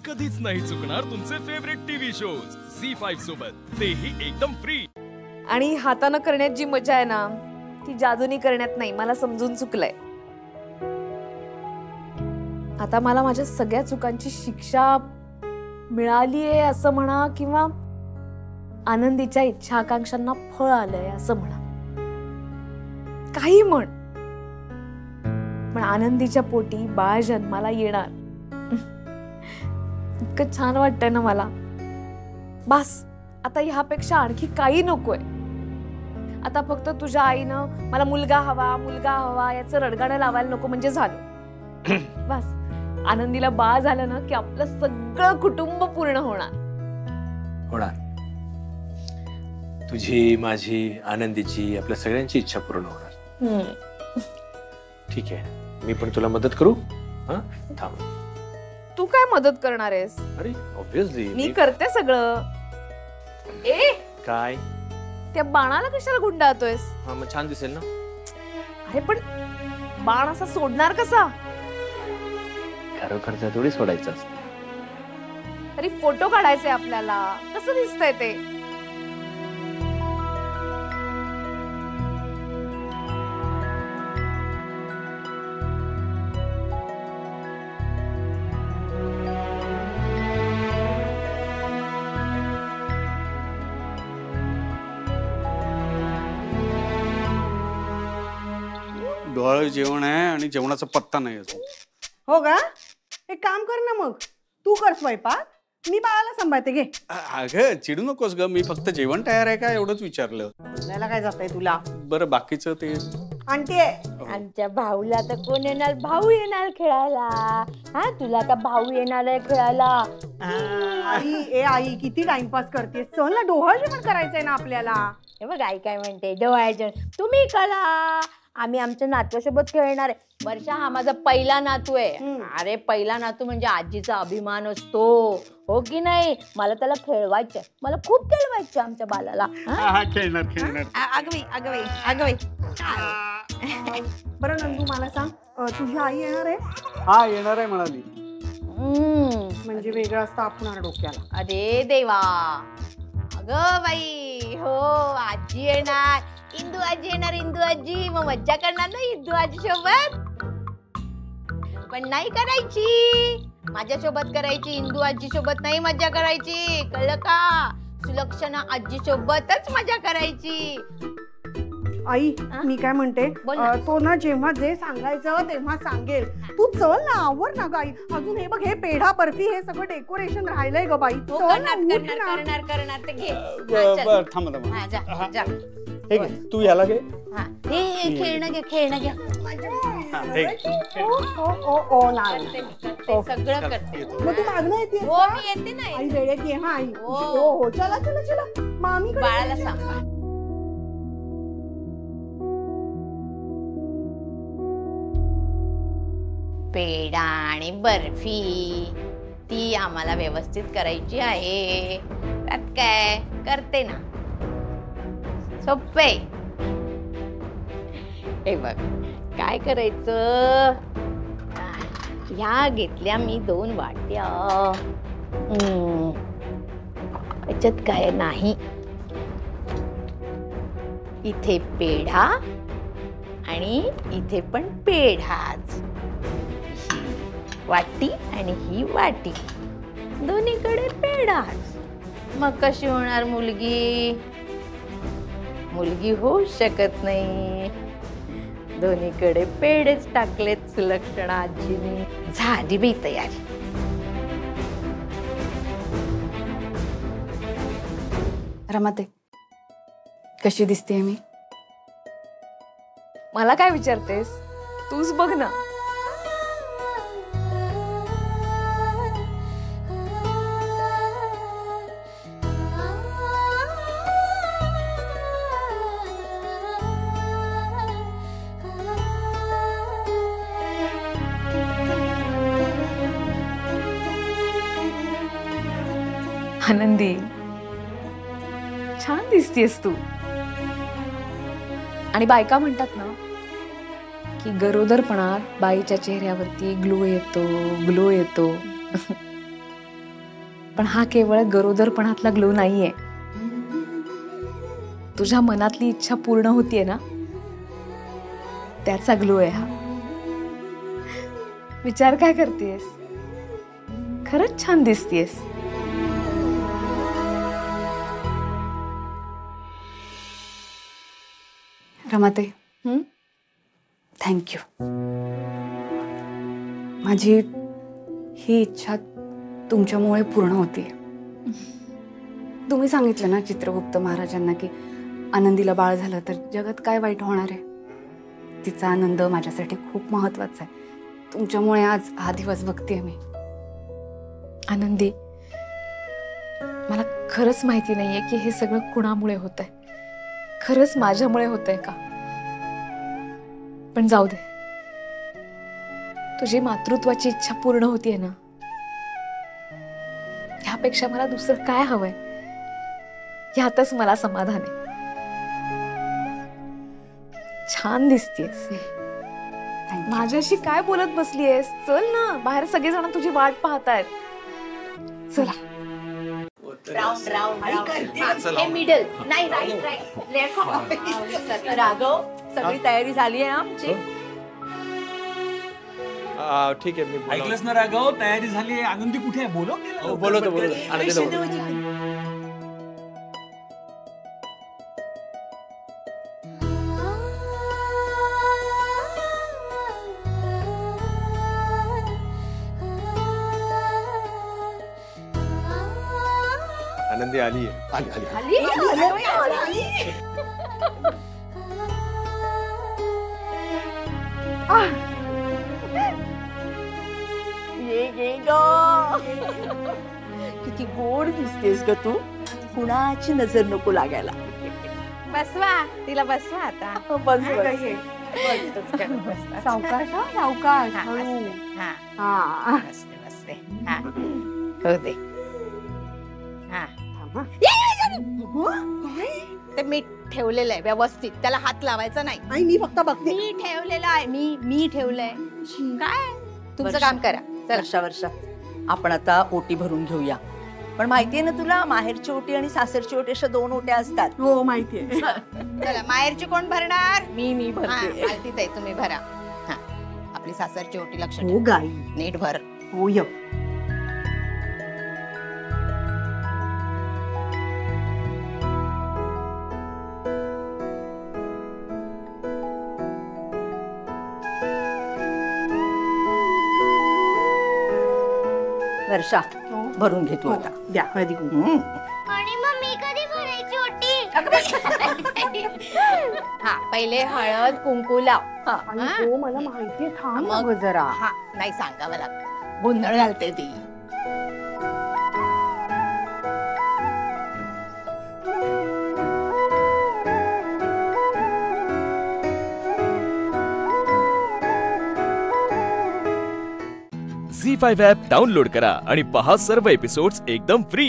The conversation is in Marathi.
कधीच नाही चुकणार तुमचे फेवरेट टीव्ही शोज झी5 सोबत, तेही एकदम फ्री. आणि हातानं करण्यात जी मजा आहे ना ती जादूनी करण्यात नाही. मला समजून चुकलंय. आता मला माझ्या सगळ्या चुकांची शिक्षा मिळाली आहे असं म्हणा, किंवा आनंदीच्या इच्छा आकांक्षांना फळ आलंय असं म्हणा, काही म्हण. पण आनंदीच्या पोटी बाळ जन्माला येणार. इतकं छान वाटतंय ना मला. बस आता ह्यापेक्षा आणखी काही नकोय. आता फक्त तुझ्या आईनं मला मुलगा हवा याचं रडगाणं लावायला नको म्हणजे झालं. बस आनंदीला बाळ झालं ना की आपलं सगळं कुटुंब पूर्ण होणार. तुझी, माझी, आनंदीची, आपल्या सगळ्यांची इच्छा पूर्ण होणार. ठीक आहे, मी पण तुला मदत करू. हा थांब. तू काय मदत करणार आहेस? अरे ऑब्वियसली मी करते सगळं. ए काय त्या बाणाला कशाला गुंडाळतोयस? हा मग छान दिसेल ना. अरे पण बाण असा सोडणार कसा? खरोखरचा थोडी सोडायचं असतं. अरे फोटो काढायचे आपल्याला. कसं दिसतंय ते? डोळ जेवण आहे आणि जेवणाचा पत्ता नाही अजून. हो का? एक काम कर ना मग, तू कर स्वयंपाक, मी बाळाला सांभाळते. घे. अगं चिडू नकोस ग, मी फक्त जेवण तयार आहे का एवढंच विचारलं. बोलायला काय जातंय तुला? बरं बाकीचं ते आंटी आहे. आमच्या भाऊला तर कोण येणार? भाऊ येणार खेळायला. हा तुला का भाऊ येणार आहे खेळायला? आई किती टाइमपास करतेस. चल ना, डोहाळ जेवण करायचंय ना आपल्याला. हे बघ आई काय म्हणते, डोळ्याच्या तुम्ही करा, आम्ही आमच्या नातवासोबत खेळणार आहे. वर्षा हा माझा पहिला नातू आहे. अरे पहिला नातू म्हणजे आजीचा अभिमान असतो, हो की नाही? मला त्याला खेळवायचंय, मला खूप खेळवायचं आमच्या बालाला. खेळणार. अगं बरं नंदू मला सांग, तुझी आई येणार आहे? हा येणार आहे म्हणाली. म्हणजे वेगळं असतं आपणार डोक्याला. अरे देवा, अगं बाई हो, आजी येणार, इंदू आजी येणार. इंदू आजी मग मज्जा करणार ना इंदू आजी सोबत. पण नाही करायची माझ्या सोबत करायची, इंदू आजी सोबत नाही मज्जा करायची, कळलं का? सुलक्षणा आजी सोबतच मजा करायची. आई मी काय म्हणते, तो ना जेव्हा जे सांगायचं तेव्हा सांगेल. तू चल ना, आवर ना गाई. अजून हे बघ, हे पेढा बर्फी हे सगळं डेकोरेशन राहिलंय ग बाई. करणार ते घे. थांब तू याला घे. खेळणं घे. सगळं करते. मग तू मागणं येते? हो मी येते ना. आई वेळेत ये. हा आई. हो चला मामी बाळाला सांग. पेढा आणि बर्फी ती आम्हाला व्यवस्थित करायची आहे. त्यात काय करते ना, सोपे. हे बघ काय करायचं, ह्या घेतल्या मी 2 वाट्या. याच्यात काय नाही, इथे पेढा आणि इथे पण पेढाच. वाटी आणि ही वाटी, दोन्हीकडे पेढाच. मग कशी होणार मुलगी? मुलगी होऊ शकत नाही. दोन्हीकडे पेढेच टाकलेत सुलक्षणा आजीने. झाली बाई तयारी. रमाते कशी दिसतेय मी? मला काय विचारतेस? तूच बघ ना. आनंदी, छान दिसतेस तू. आणि बायका म्हणतात ना की गरोदरपणात बाईच्या चेहऱ्यावरती ग्लो येतो. पण हा केवळ गरोदरपणातला ग्लो नाहीये. तुझ्या मनातली इच्छा पूर्ण होतीये ना, त्याचा ग्लो आहे हा. विचार काय करतेस? खरंच छान दिसतेस. रमाते, थँक्यू. माझी ही इच्छा तुमच्यामुळे पूर्ण होती. तुम्ही सांगितलं ना चित्रगुप्त महाराजांना की आनंदीला बाळ झालं तर जगात काय वाईट होणार आहे. तिचा आनंद माझ्यासाठी खूप महत्वाचा आहे. तुमच्यामुळे आज हा दिवस बघतेय मी. आनंदी, मला खरंच माहिती नाहीये की हे सगळं कुणामुळे होतंय. खरंच माझ्यामुळे होतंय का? पण जाऊ दे, तुझी मातृत्वाची इच्छा पूर्ण होतीये ना, ह्यापेक्षा मला दुसरं काय हवंय? ह्यातच मला समाधान आहे. छान दिसतेस. माझ्याशी काय बोलत बसलीयस? चल ना, बाहेर सगळेजण तुझी वाट पाहतायत. चला. राऊंड राऊंड हे मिडल नाही, राईट राईट लेफ्ट. राघव, सगळी तयारी झाली आहे आमची. ठीक आहे, मी ऐकलंस ना राघव, तयारी झाली आहे. आनंदी कुठे आहे? बोलव. बोलवतो. आनंदीला बोलवतो. आनंदी आली आहे. ये ग, किती गोड दिसतेस ग तू. कुणाची नजर नको लागायला. बसवा तिला, बसवा आता. बस सावकाश हा, सावकाश. बसते. होते. ते मी ठेवलेलं आहे व्यवस्थित, त्याला हात लावायचा नाही. आई मी फक्त बघते. मी ठेवलेलं आहे, मी ठेवलंय. काय तुमचं काम करा. वर्षा आपण आता ओटी भरून घेऊया. पण माहितीये ना तुला, माहेरची ओटी आणि सासरची ओटी अशा 2 ओट्या असतात. हो माहितीये. चला, माहेरची कोण भरणार? मी भरते. मालतीताई तुम्ही भरा. हा, आपली सासरची ओटी लक्ष हो गाई. नीट भर. हो य. वर्षा, भरून घे तू आता. द्या हळदी कुंकू. आणि मग मी कधी भरायची ओटी? हा, पहिले हळद कुंकू लाव. हो मला माहितीये. थांब मग मग जरा. हा, नाही सांगावं लागतं, गोंधळ घालते ती. झी5 ॲप डाउनलोड करा आणि पहा सर्व एपिसोड्स एकदम फ्री.